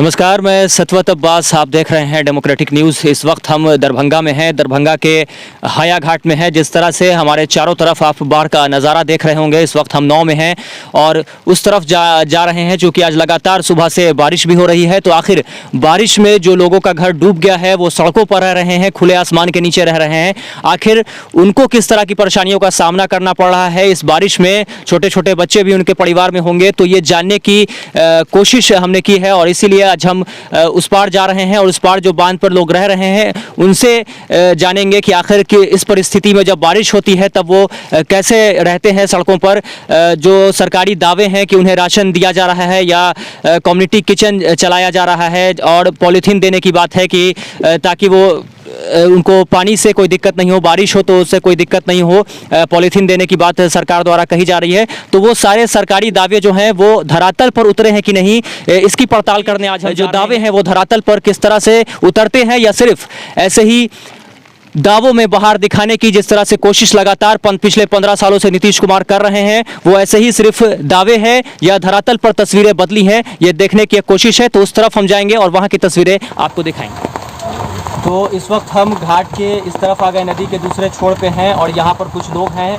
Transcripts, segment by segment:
नमस्कार, मैं सतवत अब्बास। आप देख रहे हैं डेमोक्रेटिक न्यूज़। इस वक्त हम दरभंगा में हैं। दरभंगा के हाया घाट में हैं। जिस तरह से हमारे चारों तरफ आप बाढ़ का नज़ारा देख रहे होंगे। इस वक्त हम नाव में हैं और उस तरफ जा रहे हैं, क्योंकि आज लगातार सुबह से बारिश भी हो रही है। तो आखिर बारिश में जो लोगों का घर डूब गया है, वो सड़कों पर रह रहे हैं, खुले आसमान के नीचे रह रहे हैं। आखिर उनको किस तरह की परेशानियों का सामना करना पड़ रहा है इस बारिश में। छोटे छोटे बच्चे भी उनके परिवार में होंगे, तो ये जानने की कोशिश हमने की है। और इसीलिए आज हम उस पार जा रहे हैं और उस पार जो बांध पर लोग रह रहे हैं उनसे जानेंगे कि आखिर कि इस परिस्थिति में जब बारिश होती है तब वो कैसे रहते हैं सड़कों पर। जो सरकारी दावे हैं कि उन्हें राशन दिया जा रहा है या कम्युनिटी किचन चलाया जा रहा है, और पॉलीथीन देने की बात है कि ताकि वो उनको पानी से कोई दिक्कत नहीं हो, बारिश हो तो उससे कोई दिक्कत नहीं हो, पॉलीथीन देने की बात सरकार द्वारा कही जा रही है। तो वो सारे सरकारी दावे जो हैं वो धरातल पर उतरे हैं कि नहीं, इसकी पड़ताल करने आज जो दावे हैं वो धरातल पर किस तरह से उतरते हैं, या सिर्फ ऐसे ही दावों में बाहर दिखाने की जिस तरह से कोशिश लगातार पिछले 15 सालों से नीतीश कुमार कर रहे हैं, वो ऐसे ही सिर्फ दावे हैं या धरातल पर तस्वीरें बदली हैं, ये देखने की एक कोशिश है। तो उस तरफ हम जाएंगे और वहाँ की तस्वीरें आपको दिखाएंगे। तो इस वक्त हम घाट के इस तरफ आ गए, नदी के दूसरे छोर पे हैं और यहाँ पर कुछ लोग हैं,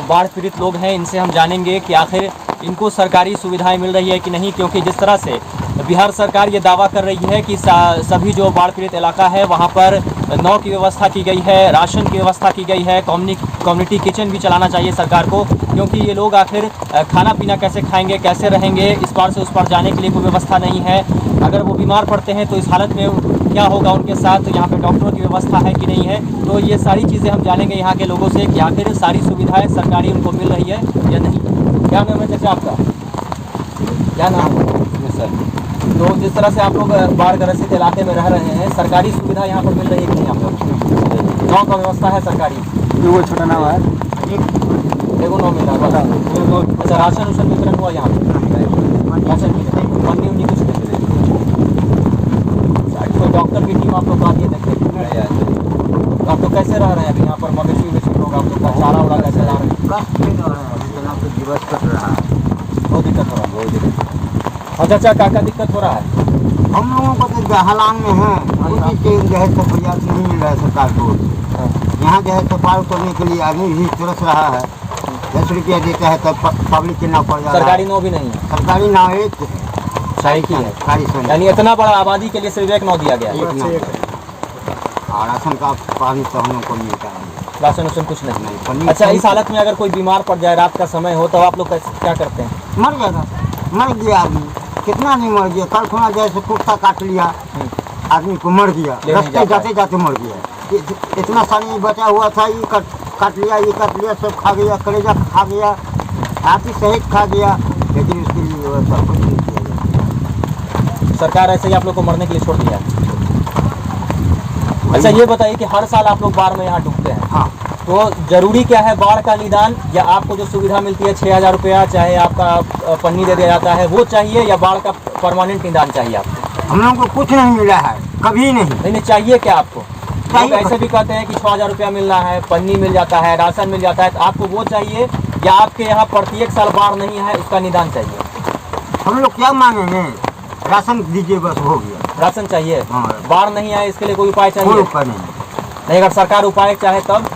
बाढ़ पीड़ित लोग हैं। इनसे हम जानेंगे कि आखिर इनको सरकारी सुविधाएं मिल रही है कि नहीं, क्योंकि जिस तरह से बिहार सरकार ये दावा कर रही है कि सभी जो बाढ़ पीड़ित इलाका है वहाँ पर नाव की व्यवस्था की गई है, राशन की व्यवस्था की गई है, कम्युनिटी किचन भी चलाना चाहिए सरकार को, क्योंकि ये लोग आखिर खाना पीना कैसे खाएंगे, कैसे रहेंगे, इस पार से उस पार जाने के लिए कोई व्यवस्था नहीं है। अगर वो बीमार पड़ते हैं तो इस हालत में क्या होगा उनके साथ, यहाँ पे डॉक्टरों की व्यवस्था है कि नहीं है। तो ये सारी चीज़ें हम जानेंगे यहाँ के लोगों से कि आखिर सारी सुविधाएं सरकारी उनको मिल रही है या नहीं। क्या नाम है चाचा आपका? क्या नाम है सर? तो जिस तरह से आप लोग बाढ़ ग्रसित इलाके में रह रहे हैं, सरकारी सुविधा यहाँ पर मिल रही है कि नहीं आप लोग? नाव का व्यवस्था है सरकारी? वो छोटा नाव है, देखो नाव मिल रहा है। अच्छा, राशन उशन वितरण हुआ यहाँ पर? राशन पन्नी उन्नी कुछ नहीं मिले? तो डॉक्टर की टीम आप लोग आती है देखते हैं? तो आप लोग कैसे रह रहे हैं अभी यहाँ पर? मवेशी वेशी लोग आप लोग का चारा उड़ा कैसे ला रहे हैं? दिवस कट रहा है, बहुत दिक्कत हो रहा है, बहुत दिक्कत। हाँ चाचा, क्या दिक्कत हो रहा है? हम लोगों को तो जहालान में है, उसी के जो है तो प्रयास नहीं मिल रहा है सरकार को। यहाँ जो है तो पार करने के लिए आदमी भी तरस रहा है। 10 रुपया देता है तब पब्लिक के नाव पड़ जा रहा है। सरकारी नाव भी नहीं है? सरकारी नाव एक शाही की है, यानी इतना बड़ा आबादी के लिए सिर्फ एक नाव दिया गया है। और राशन का पानी तो हम लोग को मिलता है, राशन उसन कुछ नहीं। अच्छा, इस हालत में अगर कोई बीमार पड़ जाए, रात का समय हो, तो आप लोग क्या करते हैं? मर जाएगा, मर गया आदमी, कितना नहीं मर गया। कल खुना जैसे कुत्ता काट लिया, आदमी को मर गया, रास्ते जाते जाते मर गया। इतना सारी बचा हुआ था, ये काट लिया, ये काट लिया, सब खा गया, कलेजा खा गया, हाथी सहित खा गया, लेकिन उसके लिए व्यवस्था कुछ नहीं किया गया। सरकार ऐसे ही आप लोग को मरने के लिए छोड़ दिया। अच्छा, ये बताइए कि हर साल आप लोग बाढ़ में यहाँ डूबते हैं। हाँ, तो जरूरी क्या है, बाढ़ का निदान या आपको जो सुविधा मिलती है 6000 रुपया, चाहे आपका पन्नी दे दिया जाता है, वो चाहिए, या बाढ़ का परमानेंट निदान चाहिए आपको? हम लोगों को कुछ नहीं मिला है, कभी नहीं। नहीं, चाहिए क्या आपको? लोग ऐसे भी कहते हैं कि 6000 रुपया मिलना है, पन्नी मिल जाता है, राशन मिल जाता है, तो आपको वो चाहिए, या आपके यहाँ प्रत्येक साल बाढ़ नहीं है उसका निदान चाहिए? हम लोग क्या मांगेंगे, राशन दीजिए बस, हो गया। राशन चाहिए? हाँ। बाढ़ नहीं है इसके लिए कोई उपाय चाहिए? कोई उपाय नहीं। नहीं, अगर सरकार उपाय चाहे तब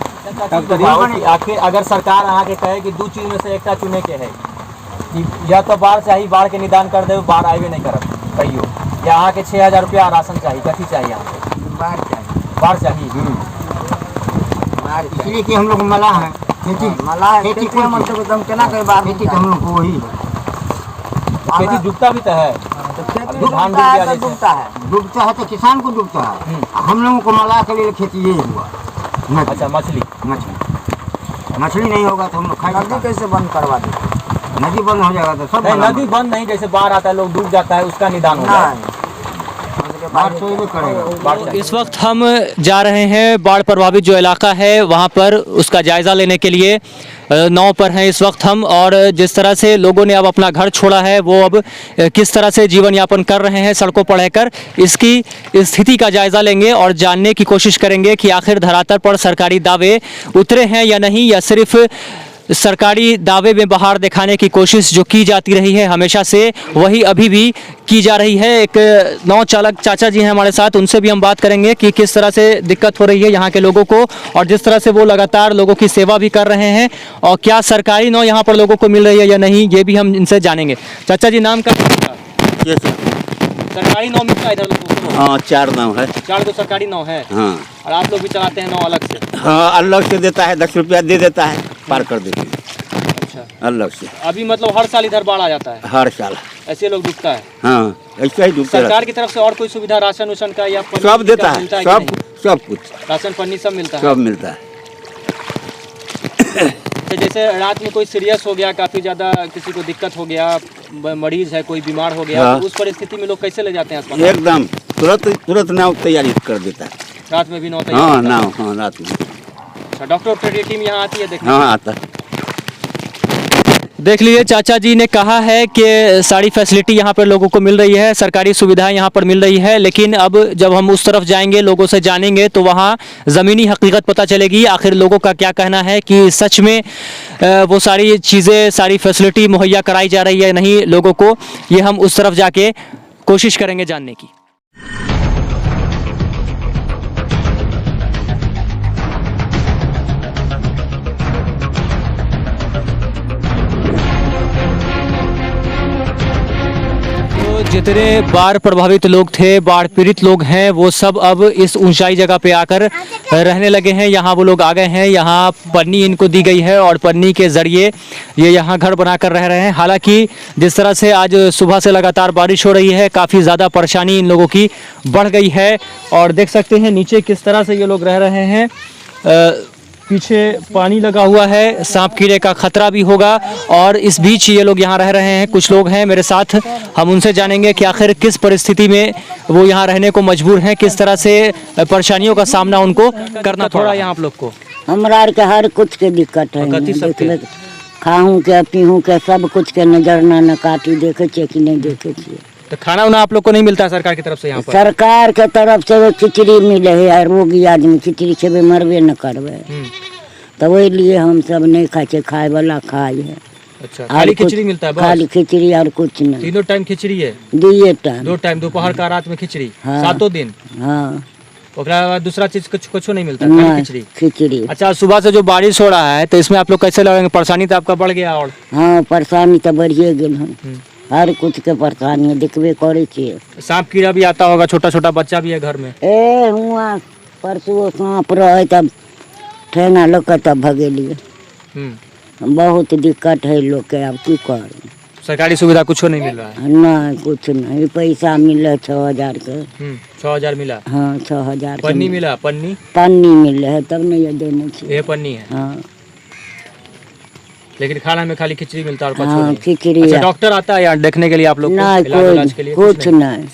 बताओ कि आखिर अगर सरकार आके कहे कि 2 चीज में से एक चुने के है कि या तो बाढ़ चाहिए, बाढ़ के निदान कर दे, बाढ़ आए नहीं करत कहियो, या यहाँ के 6000 रुपया राशन चाहिए, कथी चाहिए यहाँ पे? बाढ़ चाहिए। बाढ़ चाहिए। इसलिए कि हम लोग मला है, खेती खेती को मतलब केना करे, बाढ़ खेती हम लोग को वही खेती डूबता भी तो है, धान डूबता है तो किसान को डूबता है। हम लोगों को मला के लिए खेती ये हुआ। अच्छा, मछली नहीं होगा तो हम लोग खाएंगे। नदी कैसे बंद करवा दे? नदी बंद हो जाएगा तो सब नहीं, नदी बंद नहीं, जैसे बाढ़ आता है लोग डूब जाता है, उसका निदान होगा। इस वक्त हम जा रहे हैं बाढ़ प्रभावित जो इलाका है वहाँ पर, उसका जायज़ा लेने के लिए नाव पर हैं इस वक्त हम। और जिस तरह से लोगों ने अब अपना घर छोड़ा है, वो अब किस तरह से जीवन यापन कर रहे हैं सड़कों पर रहकर, इसकी स्थिति का जायज़ा लेंगे और जानने की कोशिश करेंगे कि आखिर धरातल पर सरकारी दावे उतरे हैं या नहीं, या सिर्फ सरकारी दावे में बहार दिखाने की कोशिश जो की जाती रही है हमेशा से, वही अभी भी की जा रही है। एक नाव चालक चाचा जी हैं हमारे साथ, उनसे भी हम बात करेंगे कि किस तरह से दिक्कत हो रही है यहाँ के लोगों को और जिस तरह से वो लगातार लोगों की सेवा भी कर रहे हैं, और क्या सरकारी नाव यहाँ पर लोगों को मिल रही है या नहीं, ये भी हम इनसे जानेंगे। चाचा जी, नाम क्या है? सरकारी नाव मिलता है इधर लोगों को? हाँ, 4 नाव है। 4 तो सरकारी नाव है। हाँ और आप लोग भी चलाते हैं नाव अलग से? हाँ, अलग से देता है, 10 रुपया दे देता है, पार कर देते हैं अच्छा, अलग से। अभी मतलब हर साल इधर बाढ़ आ जाता है? हर साल। ऐसे लोग डूबता है? हाँ, ऐसा ही डूबते सरकार की तरफ से और कोई सुविधा राशन उशन का या पन्नी सब देता का मिलता है, कि सब नहीं? सब कुछ, राशन पन्नी सब मिलता है? सब मिलता है। तो जैसे रात में कोई सीरियस हो गया, काफ़ी ज़्यादा किसी को दिक्कत हो गया, मरीज है, कोई बीमार हो गया, हाँ। तो उस परिस्थिति में लोग कैसे ले जाते हैं अस्पताल? एकदम तुरंत नाव तैयारी कर देता है। रात में भी नौ हाँ, नाव, हाँ, रात में। अच्छा, डॉक्टर की टीम यहाँ आती है देखने? हाँ, आता है। देख लीजिए, चाचा जी ने कहा है कि सारी फैसिलिटी यहाँ पर लोगों को मिल रही है, सरकारी सुविधाएं यहाँ पर मिल रही है, लेकिन अब जब हम उस तरफ जाएंगे, लोगों से जानेंगे, तो वहाँ ज़मीनी हकीकत पता चलेगी आखिर लोगों का क्या कहना है कि सच में वो सारी चीज़ें, सारी फैसिलिटी मुहैया कराई जा रही है नहीं लोगों को। ये हम उस तरफ जाके कोशिश करेंगे जानने की। जितने बाढ़ प्रभावित लोग थे, बाढ़ पीड़ित लोग हैं, वो सब अब इस ऊंचाई जगह पे आकर रहने लगे हैं। यहाँ वो लोग आ गए हैं, यहाँ पन्नी इनको दी गई है और पन्नी के ज़रिए ये यहाँ घर बनाकर रह रहे हैं। हालांकि जिस तरह से आज सुबह से लगातार बारिश हो रही है, काफ़ी ज़्यादा परेशानी इन लोगों की बढ़ गई है और देख सकते हैं नीचे किस तरह से ये लोग रह रहे हैं। पीछे पानी लगा हुआ है, सांप कीड़े का खतरा भी होगा और इस बीच ये लोग यहाँ रह रहे हैं। कुछ लोग हैं मेरे साथ, हम उनसे जानेंगे कि आखिर किस परिस्थिति में वो यहाँ रहने को मजबूर हैं, किस तरह से परेशानियों का सामना उनको करना थोड़ा यहाँ आप लोग को। हमरा के हर कुछ के दिक्कत है, खाऊं के पीहूं के सब कुछ के नजर न काटी देखे छे कि नहीं देखे छे। तो खाना उना आप लोग को नहीं मिलता है सरकार की तरफ से यहाँ पर? सरकार के तरफ से वो खिचड़ी मिले है यार, रोगी आदमी खिचड़ी खेबे मरबे न करबे, तो वही लिए हम सब नहीं खाए छे, खाए वाला खाए है। अच्छा, खाली खिचड़ी मिलता है बस? खाली खिचड़ी और कुछ नहीं। तीनों टाइम खिचड़ी है? दिए टाइम, 2 टाइम, दोपहर का रात में खिचड़ी? हाँ। 7 दिन? हाँ। ओकरा बाद दूसरा चीज कुछ नहीं मिलता, खाली खिचड़ी? खिचड़ी। अच्छा, सुबह से जो बारिश हो रहा है तो इसमें आप लोग कैसे लगेंगे? परेशानी तो आपका बढ़ गया? और हाँ, परेशानी तो बढ़िए गेल हन, हर कुछ के परेशानी दिखबे करे छे। सांप कीड़ा भी आता होगा, छोटा छोटा बच्चा भी है घर में? ए हुआ परसों सांप रहे तब ठेना लोग तब भगेलिए। बहुत दिक्कत है लोग के, अब की कर। सरकारी सुविधा कुछ नहीं मिल रहा है? नहीं, कुछ नहीं। पैसा मिले 6000 के। 6000 मिला? हाँ, 6000। पन्नी मिला? पन्नी पन्नी मिले है तब नहीं ये देने छे। ये पन्नी है? हाँ। लेकिन खाना में खाली खिचड़ी मिलता है और कुछ हाँ, नहीं? खिचड़ी। अच्छा, डॉक्टर आता है यहाँ देखने के लिए आप लोग को? नहीं, इलाज के लिए कुछ नहीं,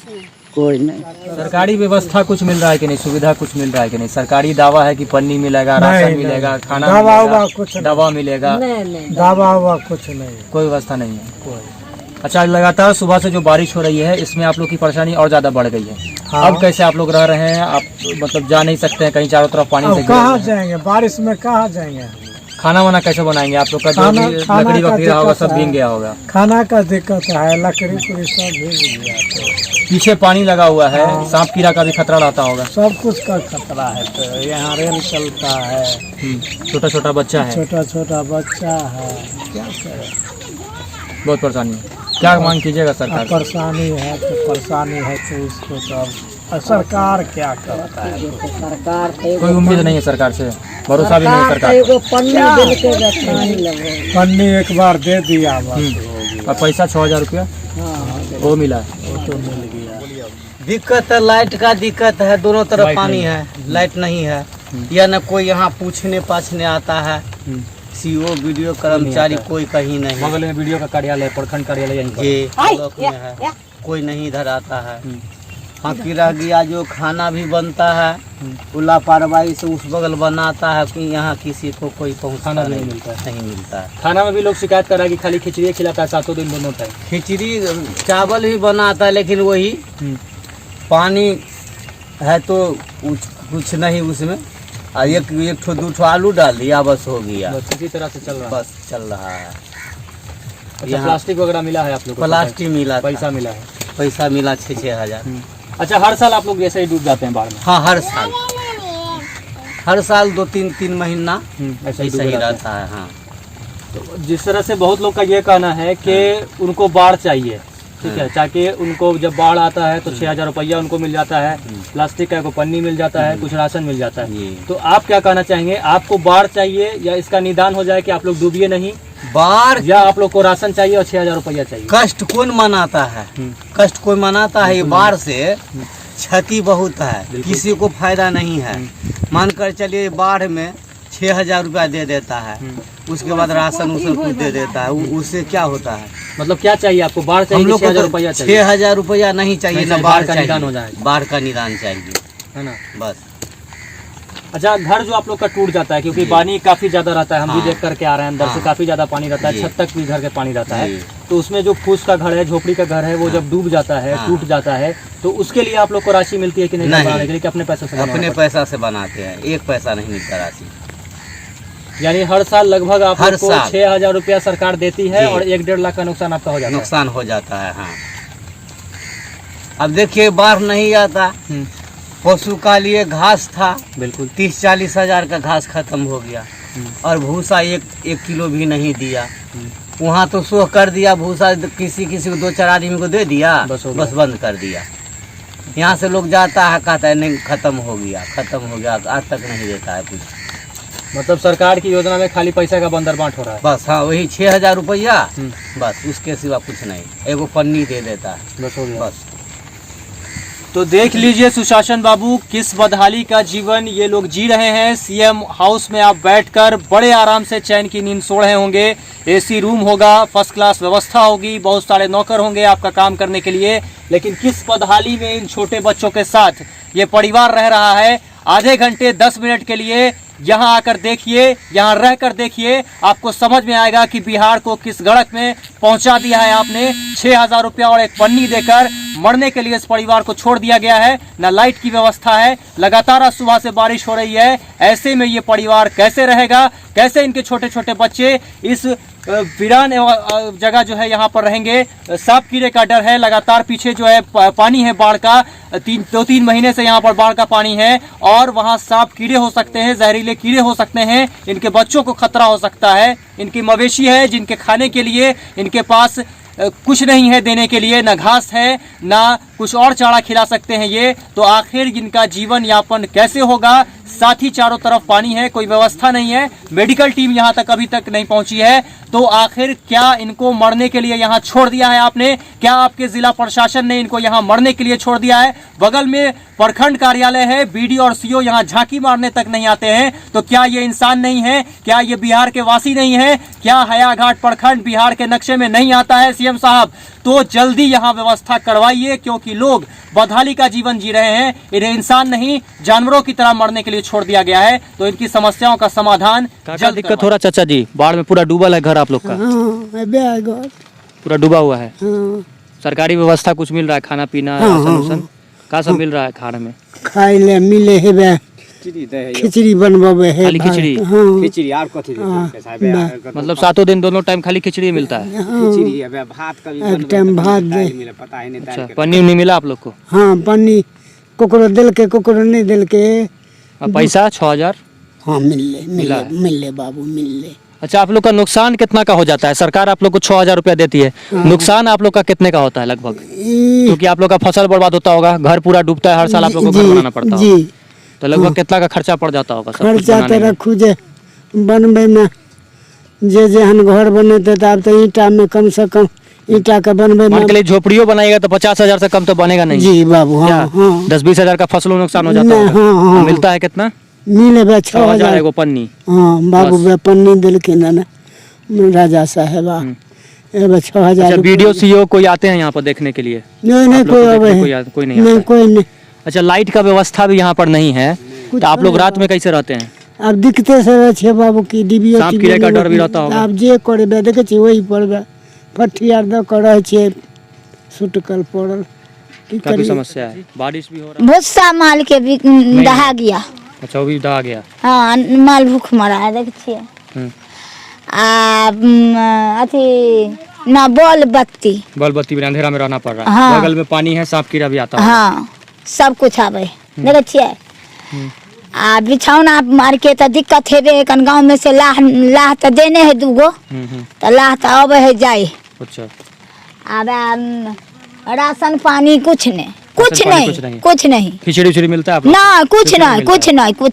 कोई नहीं। सरकारी व्यवस्था कुछ मिल रहा है कि नहीं? सुविधा कुछ मिल रहा है कि नहीं? सरकारी दावा है कि पन्नी मिलेगा, राशन मिलेगा, खाना मिलेगा, दवा मिलेगा? दवा कुछ नहीं, कोई व्यवस्था नहीं है। अच्छा, लगातार सुबह से जो बारिश हो रही है इसमें आप लोग की परेशानी और ज्यादा बढ़ गई है। हाँ। अब कैसे आप लोग रह रहे हैं? आप मतलब जा नहीं सकते हैं कहीं, चारों तरफ पानी से घिरे कहाँ हुए हैं। जाएंगे बारिश में, कहाँ जाएंगे? खाना वाना कैसे बनाएंगे आप लोग का? जो खाना- भी खाना लकड़ी का वकड़ी रहा होगा दिक्कत सब है। भीग गया होगा। खाना का दिक्कत है, लकड़ी उकड़ी सब भीग गया, तो पीछे पानी लगा हुआ है, सांप कीड़ा का भी खतरा रहता होगा। सब कुछ का खतरा है। तो यहाँ रेल चलता है, छोटा छोटा बच्चा है, छोटा छोटा बच्चा है, क्या करे। बहुत परेशानी है। क्या मांग कीजिएगा सरकार से? परेशानी है तो परेशानी है, तो इसको तो अब सरकार क्या करता है? सरकार कोई उम्मीद नहीं है सरकार से, भरोसा भी नहीं है सरकार को। पन्नी एक बार दे दिया बस हो गया। और पैसा 6000 रुपया वो मिला है? वो तो मिल गया। दिक्कत है, लाइट का दिक्कत है, दोनों तरफ लाइट पानी नहीं है, लाइट नहीं है, या न कोई यहाँ पूछने पाछने आता है। सीओ वीडियो कर्मचारी कोई कहीं नहीं, बगल में वीडियो का कार्यालय, प्रखंड कार्यालय यहीं पर। ये ब्लॉक में है, कोई नहीं इधर आता है। बाकी रह गया जो खाना भी बनता है, वो लापरवाही से उस बगल बनाता है कि यहाँ किसी को कोई पहुँचाना नहीं मिलता है। खाना में भी लोग शिकायत कर रहा है कि खाली खिचड़ी खिलाता है 7 दिन दोनों टाइम। खिचड़ी चावल भी बनाता है, लेकिन वही पानी है तो कुछ नहीं उसमें, और एक ठो 2 ठो आलू डाल दिया, बस हो गया। बस इसी तरह से चल रहा है। बस चल रहा है। अच्छा, यहाँ प्लास्टिक वगैरह मिला है आप लोग को? प्लास्टिक मिला, पैसा मिला है? पैसा मिला 6-6 हजार। अच्छा, हर साल आप लोग ऐसे ही डूब जाते हैं बाढ़ में? हाँ, हर साल 2-3 महीना ऐसा ही सही डूबे रहते रहता है। हाँ, हैं। जिस तरह से बहुत लोग का ये कहना है कि उनको बाढ़ चाहिए, ठीक है, ताकि उनको जब बाढ़ आता है तो 6,000 रुपया उनको मिल जाता है, प्लास्टिक का कोई पन्नी मिल जाता है, कुछ राशन मिल जाता है। तो आप क्या कहना चाहेंगे, आपको बाढ़ चाहिए या इसका निदान हो जाए कि आप लोग डूबिए नहीं, बाढ़ या आप लोग को राशन चाहिए और 6,000 रुपया चाहिए? कष्ट कौन मनाता है? कष्ट कोई मनाता है? ये बाढ़ से क्षति बहुत है, किसी को फायदा नहीं है। मानकर चलिए बाढ़ में 6,000 रुपया दे देता है, उसके बाद राशन उसको कुछ दे देता है, उससे क्या होता है? मतलब क्या चाहिए आपको, बाढ़ चाहिए? हम लोग को 6,000 रुपया चाहिए? 6,000 रुपया नहीं चाहिए, ना बाढ़ का चाहिए, निदान हो जाए, बाढ़ का निदान चाहिए, है ना? बस। अच्छा, घर जो आप लोग का टूट जाता है क्योंकि पानी काफी ज्यादा रहता है, हम भी हाँ। देख करके आ रहे हैं, अंदर से काफी ज्यादा पानी रहता है, जी। छत तक भी घर के पानी रहता है, जी। तो उसमें जो फूस का घर है, झोपड़ी का घर है, वो जब डूब जाता है, हाँ। टूट जाता है, तो उसके लिए आप लोग को राशि मिलती है कि नहीं? नहीं। बनाने के लिए कि अपने पैसे से अपने बनवाना पैसा से बनाते हैं, 1 पैसा नहीं मिलता राशि। पड़ता है? यानी हर साल लगभग आप हर लोग को साल 6,000 रुपया सरकार देती है जी। और 1-1.5 लाख का नुकसान आपका हो जाता है। नुकसान हो जाता है। हाँ, अब देखिए बाढ़ नहीं आता, पशु का लिए घास था, बिल्कुल 30-40 हजार का घास खत्म हो गया, और भूसा 1 किलो भी नहीं दिया। वहाँ तो सोह कर दिया, भूसा किसी को 2-4 आदमी को दे दिया, बस हो बस बंद कर दिया। यहाँ से लोग जाता है, कहता है नहीं खत्म हो गया, आज तक नहीं देता है कुछ। मतलब सरकार की योजना में खाली पैसा का बंदर बांट हो रहा है। बस हाँ, वही 6,000 रुपया, बस उसके सिवा कुछ नहीं, एगो पन्नी दे देता है, बस हो गया। बस। तो देख लीजिए सुशासन बाबू, किस बदहाली का जीवन ये लोग जी रहे हैं। सीएम हाउस में आप बैठकर बड़े आराम से चैन की नींद सो रहे होंगे, एसी रूम होगा, फर्स्ट क्लास व्यवस्था होगी, बहुत सारे नौकर होंगे आपका काम करने के लिए, लेकिन किस बदहाली में इन छोटे बच्चों के साथ ये परिवार रह रहा है। आधे घंटे 10 मिनट के लिए यहाँ आकर देखिए, यहाँ रहकर देखिए, आपको समझ में आएगा कि बिहार को किस गड़क में पहुंचा दिया है आपने। 6,000 रुपया और एक पन्नी देकर मरने के लिए इस परिवार को छोड़ दिया गया है। न लाइट की व्यवस्था है, लगातार आज सुबह से बारिश हो रही है। ऐसे में ये परिवार कैसे रहेगा, कैसे इनके छोटे छोटे बच्चे इस वीरान जगह जो है यहाँ पर रहेंगे। सांप कीड़े का डर है, लगातार पीछे जो है पानी है बाढ़ का, 2-3 महीने से यहाँ पर बाढ़ का पानी है, और वहाँ सांप कीड़े हो सकते हैं, जहरीले कीड़े हो सकते हैं, इनके बच्चों को खतरा हो सकता है। इनकी मवेशी है जिनके खाने के लिए इनके पास कुछ नहीं है देने के लिए, ना घास है ना कुछ और चारा खिला सकते हैं ये, तो आखिर इनका जीवन यापन कैसे होगा। साथ ही चारों तरफ पानी है, कोई व्यवस्था नहीं है, मेडिकल टीम यहाँ तक अभी तक नहीं पहुंची है, तो आखिर क्या इनको मरने के लिए यहाँ छोड़ दिया है आपने? क्या आपके जिला प्रशासन ने इनको यहाँ मरने के लिए छोड़ दिया है? बगल में प्रखंड कार्यालय है, बीडी और सीओ यहाँ झांकी मारने तक नहीं आते हैं, तो क्या ये इंसान नहीं है? क्या ये बिहार के वासी नहीं है? क्या हयाघाट प्रखंड बिहार के नक्शे में नहीं आता है? सीएम साहब, तो जल्दी यहाँ व्यवस्था करवाइए, क्योंकि लोग बदहाली का जीवन जी रहे हैं, इन्हें इंसान नहीं जानवरों की तरह मरने के लिए छोड़ दिया गया है, तो इनकी समस्याओं का समाधान जल्द दिक्कत हो रहा चाचा जी, बाढ़ में पूरा डूबल है घर आप लोग का? पूरा डूबा हुआ है। सरकारी व्यवस्था कुछ मिल रहा है, खाना पीना, राशन उसन का सब मिल रहा है? खाने में खाए ले मिले है बे, खिचड़ी बनवावे है, खाली खिचड़ी? खिचड़ी और कथी मतलब 7 दिन दोनों टाइम खाली खिचड़ी मिलता है? खिचड़ी है, भात का भी एक टाइम भात दे। मिले, पता ही नहीं। अच्छा, पन्नी नहीं मिला आप लोग को? हाँ, पानी कोकरो दिल के कोकरो नहीं दिल के। और पैसा 6,000? हाँ, मिले बाबू मिले। अच्छा, आप लोग का नुकसान कितना का हो जाता है? सरकार आप लोग को 6,000 रुपया देती है, नुकसान आप लोग का कितने का होता है लगभग? क्योंकि आप लोग का फसल बर्बाद होता होगा, घर पूरा डूबता है, हर साल आप लोग को घर बनाना पड़ता होगा, तो लगभग कितना का खर्चा पड़ जाता होगा? खर्चा तो रखू जे बनबे में, जे हम घर बने थे तब तो ईटा में कम से कम ईटा का बनबे में, मान के लिए झोपड़ियों बनाएगा तो 50,000 से कम तो बनेगा नहीं जी बाबू। हाँ, हाँ, 10-20 हजार का फसलों नुकसान हो जाता है। हाँ, मिलता है कितना? मिले बे 6,000 एगो पन्नी। हाँ बाबू बे पन्नी दिल के ना राजा साहेब 6,000। अच्छा, वीडियो सीओ कोई आते हैं यहाँ पर देखने के लिए? नहीं कोई नहीं आता है। अच्छा, लाइट का व्यवस्था भी यहाँ पर नहीं है, तो आप लोग रात में कैसे रहते हैं? अब दिखते से छे बाबू की डिबियो सांप कीड़े का डर भी रहता होगा? आप जे करे बे देखे छी वही पड़बे, फटियार द करे छे सुटकल पड़ल, की काफी करी। समस्या है, बारिश भी हो रहा भूसा माल के भी दहा गया, अच्छा, वो भी दहा गया। हाँ माल भूख मरा है देखिए। अथी ना बॉल बत्ती बिना अंधेरा में रहना पड़ रहा है। हाँ। बगल में पानी है, सांप कीड़ा भी आता है। हाँ सब कुछ आवे देखे छिए। आ बिछौना मार के तो दिक्कत है रे, कन गाँव में से लाह तो देने है दूगो, तो लाह तो आवे है जाए। अच्छा, अब राशन पानी कुछ नहीं, कुछ नहीं। खिचड़ी उचड़ी मिलता है ना, कुछ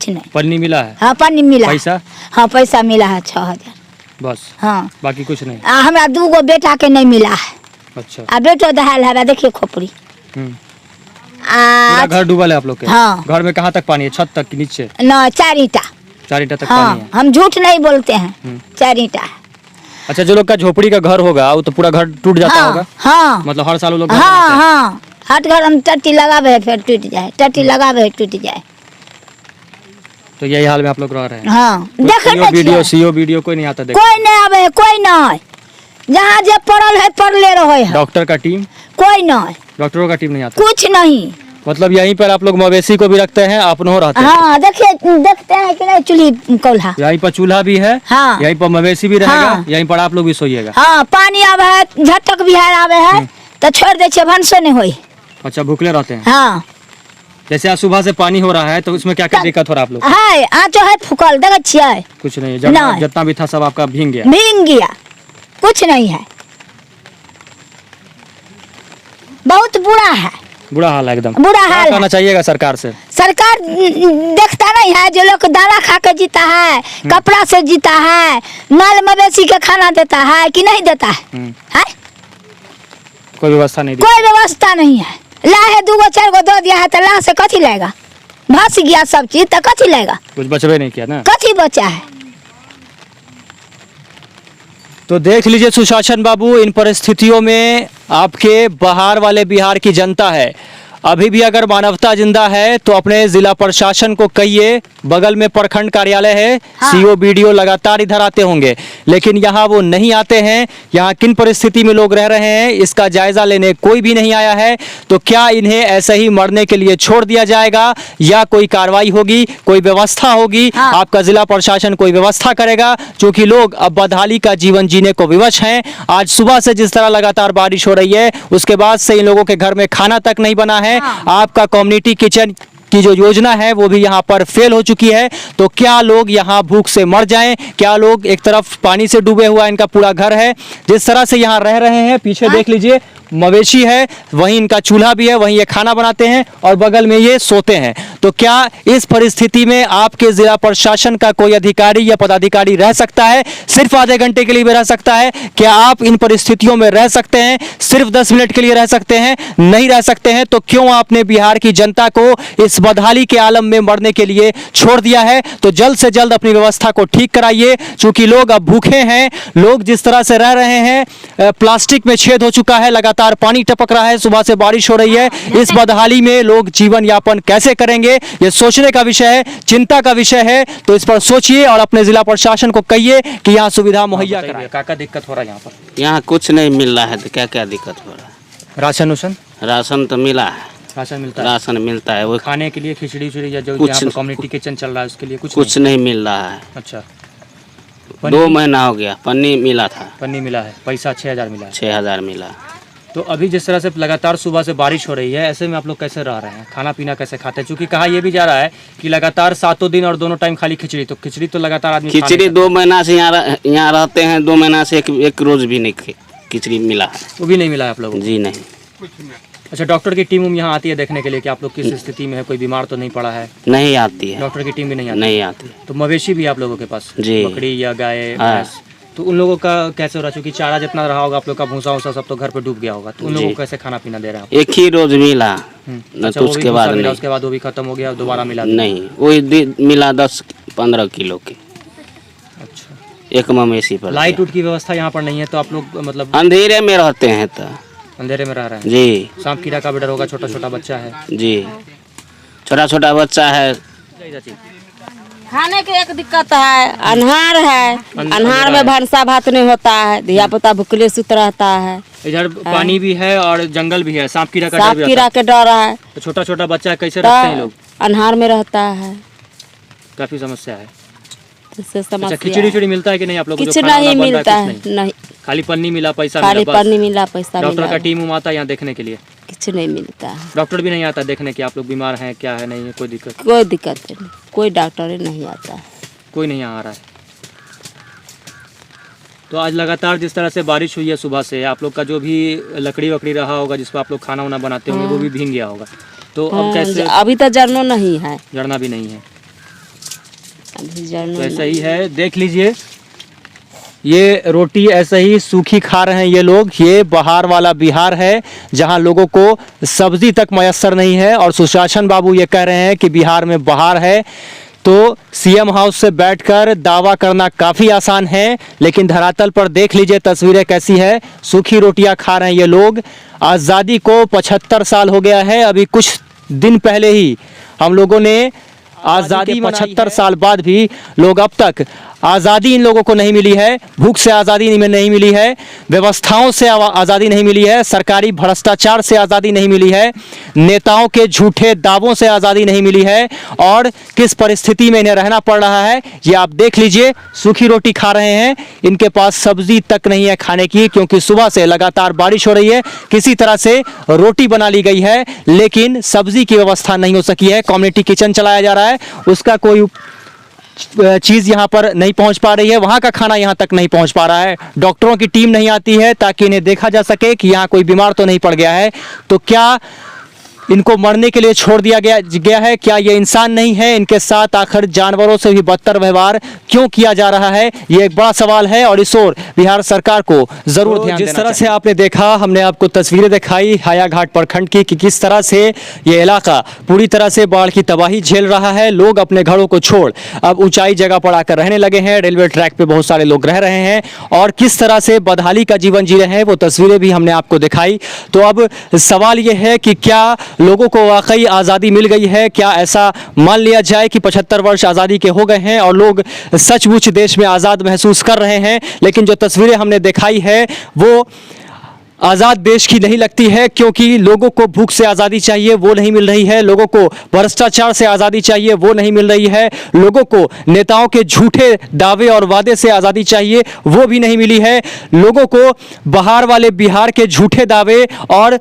नहीं। पन्नी मिला है? हाँ पन्नी मिला। पैसा? हाँ पैसा मिला है 6000 बस। हाँ बाकी कुछ नहीं। हमरा दूगो बेटा के नहीं मिला है। अच्छा। आ बेटो दहाल है, देखिए खोपड़ी। पूरा घर डूबल है आप लोग के? हाँ। घर में कहाँ तक पानी है? छत तक कि नीचे? ना 4 ईंटा। 4 ईंटा तक हाँ, पानी है? हम झूठ नहीं बोलते हैं, 4 ईंटा है। अच्छा, जो लोग का झोपड़ी का घर होगा वो तो पूरा घर टूट जाता होगा? हाँ मतलब हर साल वो लोग घर हाँ बनाते हैं? हाँ, हट घर हम टट्टी लगावे फिर टूट जाए, टट्टी लगावे टूट जाए। तो यही हाल में आप लोग रह रहे हैं? हाँ देखे सीओ वीडियो कोई नहीं आता? देख, कोई नहीं आवे, कोई नहीं। जहाँ जे पड़ल है पड़ले रहे है। डॉक्टर का टीम? कोई नहीं, डॉक्टरों का टीम नहीं आता? कुछ नहीं। मतलब यहीं पर आप लोग मवेशी को भी रखते हैं, अपनों रहते हैं? हाँ देखिए, देखते हैं कि नहीं चूल्ही कोल्हा। यहीं पर चूल्हा भी है? हाँ। यहीं पर मवेशी भी रहेगा? हाँ। यहीं पर आप लोग भी सोइएगा? हाँ पानी आवे है, झटक बिहार आवे है तो छोड़ दे छे, भनसो नहीं होई। अच्छा, भूखले रहते हैं? हाँ जैसे आज सुबह से पानी हो रहा है तो उसमें क्या क्या दिक्कत हो रहा है आप लोग? है आँचो है फुकल देखे छिए? कुछ नहीं, नहीं। जितना भी था सब आपका भीग गया? भीग गया, कुछ नहीं है, बहुत बुरा है। बुरा हाल है एकदम। बुरा क्या हाल करना है। चाहिएगा सरकार से? सरकार देखता नहीं है, जो लोग दाना खा के जीता है, कपड़ा से जीता है, माल मवेशी के खाना देता है कि नहीं देता है? कोई व्यवस्था नहीं दी? कोई व्यवस्था नहीं है। लाहे दूगो 4 गो दो दिया है तो ला से कथी लेगा? भस गया सब चीज तो कथी लेगा? कुछ बचबे नहीं किया ना? कथी बचा है? तो देख लीजिए सुशासन बाबू, इन परिस्थितियों में आपके बाहर वाले बिहार की जनता है, अभी भी अगर मानवता जिंदा है तो अपने जिला प्रशासन को कहिए, बगल में प्रखंड कार्यालय है, सीओ बीडीओ लगातार इधर आते होंगे, लेकिन यहाँ वो नहीं आते हैं। यहाँ किन परिस्थिति में लोग रह रहे हैं इसका जायजा लेने कोई भी नहीं आया है। तो क्या इन्हें ऐसे ही मरने के लिए छोड़ दिया जाएगा या कोई कार्रवाई होगी, कोई व्यवस्था होगी? आपका जिला प्रशासन कोई व्यवस्था करेगा, क्योंकि लोग अब बदहाली का जीवन जीने को विवश हैं। आज सुबह से जिस तरह लगातार बारिश हो रही है, उसके बाद से इन लोगों के घर में खाना तक नहीं बना है। आपका कम्युनिटी किचन की जो योजना है वो भी यहाँ पर फेल हो चुकी है। तो क्या लोग यहाँ भूख से मर जाएं? क्या लोग, एक तरफ पानी से डूबे हुआ इनका पूरा घर है, जिस तरह से यहाँ रह रहे हैं, पीछे देख लीजिए मवेशी है, वहीं इनका चूल्हा भी है, वहीं ये खाना बनाते हैं और बगल में ये सोते हैं। तो क्या इस परिस्थिति में आपके जिला प्रशासन का कोई अधिकारी या पदाधिकारी रह सकता है? सिर्फ आधे घंटे के लिए भी रह सकता है? क्या आप इन परिस्थितियों में रह सकते हैं? सिर्फ 10 मिनट के लिए रह सकते हैं? नहीं रह सकते हैं। तो क्यों आपने बिहार की जनता को इस बदहाली के आलम में मरने के लिए छोड़ दिया है? तो जल्द से जल्द अपनी व्यवस्था को ठीक कराइए, क्योंकि लोग अब भूखे हैं। लोग जिस तरह से रह रहे हैं, प्लास्टिक में छेद हो चुका है, लगातार पानी टपक रहा है, सुबह से बारिश हो रही है। इस बदहाली में लोग जीवन यापन कैसे करेंगे, ये सोचने का विषय है, चिंता का विषय है। तो इस पर सोचिए और अपने जिला प्रशासन को कहिए कि यहाँ सुविधा मुहैया कराए। क्या दिक्कत हो रहा है यहाँ पर? यहाँ कुछ नहीं मिल रहा है तो क्या क्या दिक्कत हो रहा है? राशन तो मिला है, राशन मिलता है? राशन मिलता है, वो खाने के लिए खिचड़ी उचड़ी या जो कुछ- यहाँ पर कम्युनिटी किचन चल रहा है उसके लिए कुछ नहीं मिल रहा है। अच्छा, 2 महीना हो गया, पन्नी मिला था, पन्नी मिला है, पैसा 6000 मिला है। 6000 मिला। तो अभी जिस तरह से लगातार सुबह से बारिश हो रही है, ऐसे में आप लोग कैसे रह रहे हैं? खाना पीना कैसे खाते हैं? क्योंकि कहा यह भी जा रहा है कि लगातार 7 दिन और दोनों टाइम खाली खिचड़ी, तो खिचड़ी तो लगातार आदमी खिचड़ी 2 महीना से यहाँ रहते हैं, 2 महीना से एक रोज भी नहीं खिचड़ी मिला है। वो भी नहीं मिला है आप लोगों को? जी नहीं। अच्छा, डॉक्टर की टीम यहाँ आती है देखने के लिए कि आप लोग किस स्थिति में है, कोई बीमार तो नहीं पड़ा है? नहीं आती है, डॉक्टर की टीम भी नहीं आती? नहीं आती। तो मवेशी भी आप लोगों के पास? जी। बकरी या गाय, हाँ। भैंस, तो उन लोगों का कैसे हो रहा है? क्योंकि चारा जितना रहा होगा आप लोग का, भूसा वूसा सब तो घर पे डूब गया होगा, तो उन लोगों को कैसे खाना पीना दे रहे हैं? एक ही रोज मिला, अच्छा, तो उसके बाद नहीं। उसके बाद वो भी खत्म हो गया, दोबारा मिला? नहीं, वही मिला 10-15 किलो के। अच्छा, एक मवेशी पर। लाइट उट की व्यवस्था यहाँ पर नहीं है, तो आप लोग मतलब अंधेरे में रहते हैं तो। अंधेरे में रह रहे हैं? जी। सांप कीड़ा का भी डर होगा, छोटा छोटा बच्चा है? जी, छोटा छोटा बच्चा है। खाने की एक दिक्कत है, अनहार है, अनहार में भरसा भात नहीं होता है, धिया पुता भूखले सुत रहता है। इधर पानी भी है और जंगल भी है, सांप कीड़ा का डर भी सांप कीड़ा के डर है, तो छोटा छोटा बच्चा कैसे रखते हैं लोग? अनहार में रहता है। काफी समस्या है। इससे अच्छा, समस्या खिचड़ी उचड़ी मिलता है कि नहीं आप लोगों को? कुछ जो खाना नहीं वाना बन रहा मिलता है, है, कुछ नहीं? नहीं खाली पन्नी मिला, पैसा खाली मिला बस? पानी मिला, पैसा डॉक्टर मिला, का टीम आता है यहाँ देखने के लिए? कुछ नहीं मिलता है। डॉक्टर भी नहीं आता देखने कि आप लोग बीमार हैं क्या है, नहीं है कोई दिक्कत? कोई दिक्कत नहीं, कोई डॉक्टर नहीं आता है। कोई नहीं आ रहा है। तो आज लगातार जिस तरह से बारिश हुई है सुबह से, आप लोग का जो भी लकड़ी वकड़ी रहा होगा जिस पर आप लोग खाना वाना बनाते होंगे वो भी भीग गया होगा। तो अब कैसे? अभी तो जरनो नहीं है, जड़ना भी नहीं है, अभी जरनो तो ऐसा ही है। देख लीजिए, ये रोटी ऐसे ही सूखी खा रहे हैं ये लोग। ये बहार वाला बिहार है जहां लोगों को सब्जी तक मयसर नहीं है। और सुशासन बाबू ये कह रहे हैं कि बिहार में बहार है। तो सीएम हाउस से बैठकर दावा करना काफ़ी आसान है, लेकिन धरातल पर देख लीजिए तस्वीरें कैसी है। सूखी रोटियां खा रहे हैं ये लोग। आज़ादी को 75 साल हो गया है। अभी कुछ दिन पहले ही हम लोगों ने आज़ादी 75 साल बाद भी लोग अब तक आज़ादी इन लोगों को नहीं मिली है। भूख से आज़ादी नहीं मिली है, व्यवस्थाओं से आज़ादी नहीं मिली है, सरकारी भ्रष्टाचार से आज़ादी नहीं मिली है, नेताओं के झूठे दावों से आज़ादी नहीं मिली है। और किस परिस्थिति में इन्हें रहना पड़ रहा है ये आप देख लीजिए। सूखी रोटी खा रहे हैं, इनके पास सब्जी तक नहीं है खाने की, क्योंकि सुबह से लगातार बारिश हो रही है। किसी तरह से रोटी बना ली गई है, लेकिन सब्जी की व्यवस्था नहीं हो सकी है। कम्युनिटी किचन चलाया जा रहा है, उसका कोई चीज़ यहाँ पर नहीं पहुँच पा रही है, वहाँ का खाना यहाँ तक नहीं पहुँच पा रहा है। डॉक्टरों की टीम नहीं आती है ताकि इन्हें देखा जा सके कि यहाँ कोई बीमार तो नहीं पड़ गया है। तो क्या इनको मरने के लिए छोड़ दिया गया है? क्या ये इंसान नहीं है? इनके साथ आखिर जानवरों से भी बदतर व्यवहार क्यों किया जा रहा है? ये एक बड़ा सवाल है और इस ओर बिहार सरकार को जरूर ध्यान देना चाहिए। जिस तरह से आपने देखा, हमने आपको तस्वीरें दिखाई हायाघाट प्रखंड की कि किस तरह से ये इलाका पूरी तरह से बाढ़ की तबाही झेल रहा है। लोग अपने घरों को छोड़ अब ऊंचाई जगह पर आकर रहने लगे हैं। रेलवे ट्रैक पे बहुत सारे लोग रह रहे हैं और किस तरह से बदहाली का जीवन जी रहे हैं वो तस्वीरें भी हमने आपको दिखाई। तो अब सवाल ये है कि क्या लोगों को वाकई आज़ादी मिल गई है? क्या ऐसा मान लिया जाए कि 75 वर्ष आज़ादी के हो गए हैं और लोग सचमुच देश में आज़ाद महसूस कर रहे हैं? लेकिन जो तस्वीरें हमने दिखाई है वो आज़ाद देश की नहीं लगती है, क्योंकि लोगों को भूख से आज़ादी चाहिए वो नहीं मिल रही है, लोगों को भ्रष्टाचार से आज़ादी चाहिए वो नहीं मिल रही है, लोगों को नेताओं के झूठे दावे और वादे से आज़ादी चाहिए वो भी नहीं मिली है, लोगों को बहार वाले बिहार के झूठे दावे और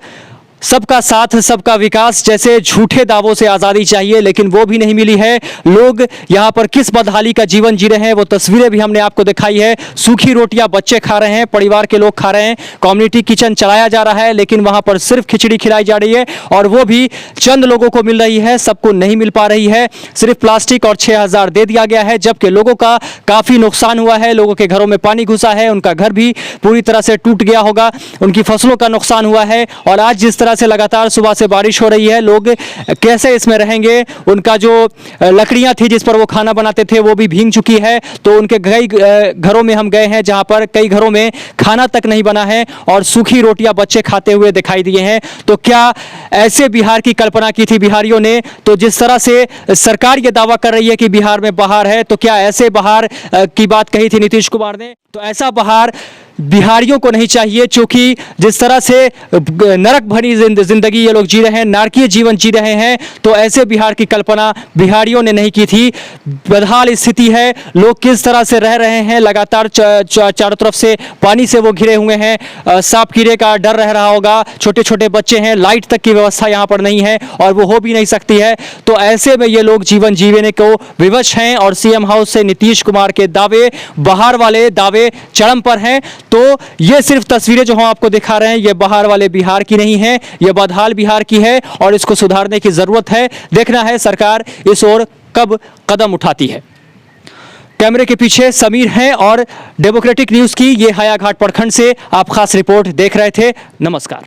सबका साथ सबका विकास जैसे झूठे दावों से आज़ादी चाहिए, लेकिन वो भी नहीं मिली है। लोग यहाँ पर किस बदहाली का जीवन जी रहे हैं वो तस्वीरें भी हमने आपको दिखाई है। सूखी रोटियाँ बच्चे खा रहे हैं, परिवार के लोग खा रहे हैं, कम्युनिटी किचन चलाया जा रहा है, लेकिन वहाँ पर सिर्फ खिचड़ी खिलाई जा रही है और वो भी चंद लोगों को मिल रही है, सबको नहीं मिल पा रही है। सिर्फ प्लास्टिक और 6,000 दे दिया गया है, जबकि लोगों का काफ़ी नुकसान हुआ है। लोगों के घरों में पानी घुसा है, उनका घर भी पूरी तरह से टूट गया होगा, उनकी फसलों का नुकसान हुआ है। और आज जिस से लगातार सुबह से बारिश हो रही है, लोग कैसे इसमें रहेंगे? उनका जो लकड़ियां थी जिस पर वो खाना बनाते थे वो भी भीग चुकी है। तो उनके कई घरों में हम गए हैं जहां पर कई घरों में खाना तक नहीं बना है और सूखी रोटियां बच्चे खाते हुए दिखाई दिए हैं। तो क्या ऐसे बिहार की कल्पना की थी बिहारियों ने? तो जिस तरह से सरकार ये दावा कर रही है कि बिहार में बहार है, तो क्या ऐसे बहार की बात कही थी नीतीश कुमार ने? तो ऐसा बहार बिहारियों को नहीं चाहिए, क्योंकि जिस तरह से नरक भरी जिंदगी ये लोग जी रहे हैं, नारकीय जीवन जी रहे हैं, तो ऐसे बिहार की कल्पना बिहारियों ने नहीं की थी। बदहाल स्थिति है, लोग किस तरह से रह रहे हैं, लगातार चारों तरफ से पानी से वो घिरे हुए हैं, सांप कीड़े का डर रह रहा होगा, छोटे छोटे बच्चे हैं, लाइट तक की व्यवस्था यहाँ पर नहीं है और वो हो भी नहीं सकती है। तो ऐसे में ये लोग जीवन जीने को विवश हैं और सीएम हाउस से नीतीश कुमार के दावे, बहार वाले दावे चरम पर हैं। तो ये सिर्फ तस्वीरें जो हम आपको दिखा रहे हैं ये बहार वाले बिहार की नहीं है, ये बदहाल बिहार की है और इसको सुधारने की जरूरत है। देखना है सरकार इस ओर कब कदम उठाती है। कैमरे के पीछे समीर हैं और डेमोक्रेटिक न्यूज़ की ये हायाघाट प्रखंड से आप खास रिपोर्ट देख रहे थे। नमस्कार।